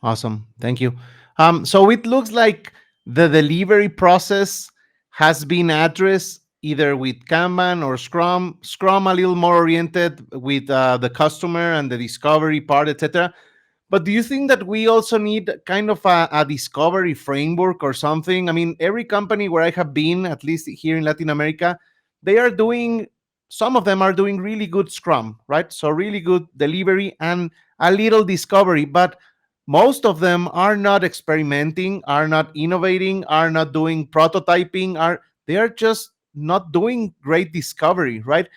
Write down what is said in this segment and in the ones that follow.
Awesome. Thank you. So it looks like the delivery process has been addressed either with Kanban or Scrum. Scrum a little more oriented with the customer and the discovery part, etc. But do you think that we also need kind of a discovery framework or something? I mean, every company where I have been, at least here in Latin America, they are doing, some of them are doing really good Scrum, right? So really good delivery and a little discovery, but most of them are not experimenting, are not innovating, are not doing prototyping, they are just not doing great discovery, right?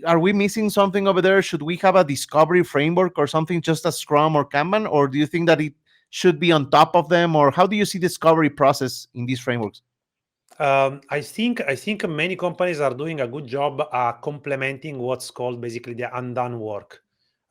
Are we missing something over there? Should we have a discovery framework or something, just a Scrum or Kanban, or do you think that it should be on top of them, or how do you see discovery process in these frameworks? I think many companies are doing a good job complementing what's called basically the undone work.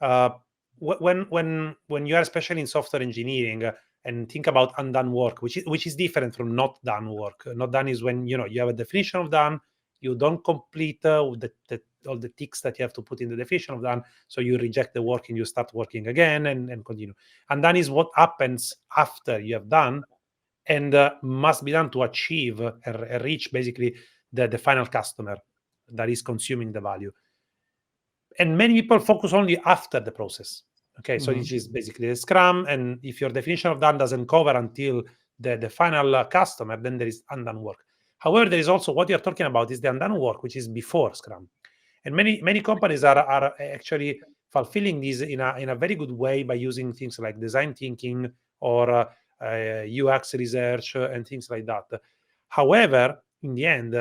Uh, when you are especially in software engineering and think about undone work, which is different from not done work. Not done is when you have a definition of done, you don't complete all the ticks that you have to put in the definition of done, so you reject the work and you start working again and continue. Undone is what happens after you have done and must be done to achieve and reach basically the final customer that is consuming the value. And many people focus only after the process. Okay, so Mhm. this is basically the Scrum, and if your definition of done doesn't cover until the final customer, then there is undone work. However, there is also what you're talking about is the undone work, which is before Scrum. And many companies are actually fulfilling this in a very good way by using things like design thinking or UX research and things like that. However, in the end,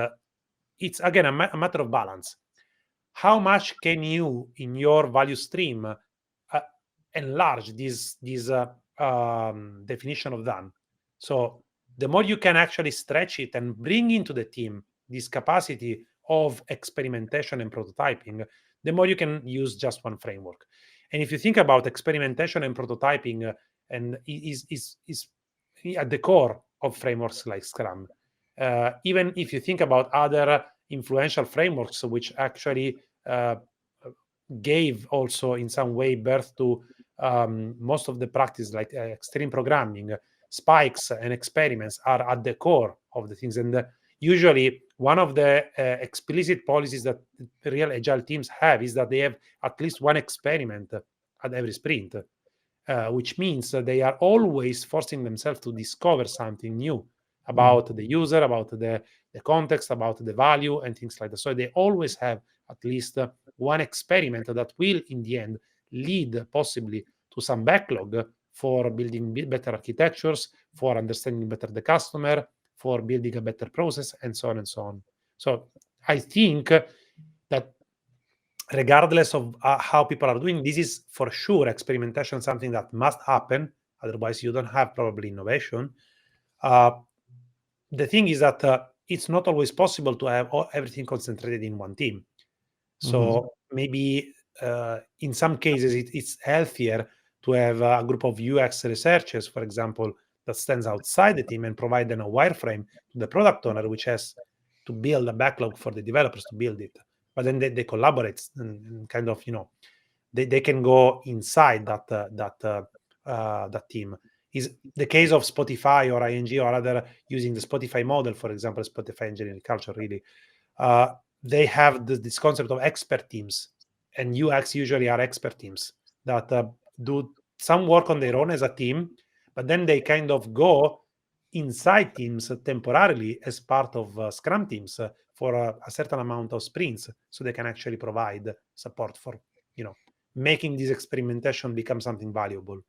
it's again a matter of balance. How much can you, in your value stream, enlarge this definition of done? So the more you can actually stretch it and bring into the team this capacity of experimentation and prototyping, the more you can use just one framework. And if you think about experimentation and prototyping, and is at the core of frameworks like Scrum. Even if you think about other influential frameworks, which actually uh, gave also in some way birth to most of the practice, like extreme programming, spikes and experiments are at the core of the things. And usually, one of the explicit policies that real agile teams have is that they have at least one experiment at every sprint, which means that they are always forcing themselves to discover something new Mhm. about the user, about the context, about the value, and things like that. So they always have at least one experiment that will, in the end, lead possibly to some backlog for building better architectures, for understanding better the customer, for building a better process, and so on and so on. So I think that regardless of how people are doing, this is for sure experimentation, something that must happen. Otherwise, you don't have probably innovation. Uh, the thing is that it's not always possible to have everything concentrated in one team. Mhm. So maybe in some cases it's healthier to have a group of UX researchers, for example, that stands outside the team and provide then a wireframe to the product owner, which has to build a backlog for the developers to build it. But then they collaborate and kind of they can go inside that team. Is the case of Spotify or ING or other using the Spotify model, for example, Spotify engineering culture really. Uh, they have this concept of expert teams, and UX usually are expert teams that do some work on their own as a team, but then they kind of go inside teams temporarily as part of Scrum teams for a certain amount of sprints, so they can actually provide support for you know making this experimentation become something valuable.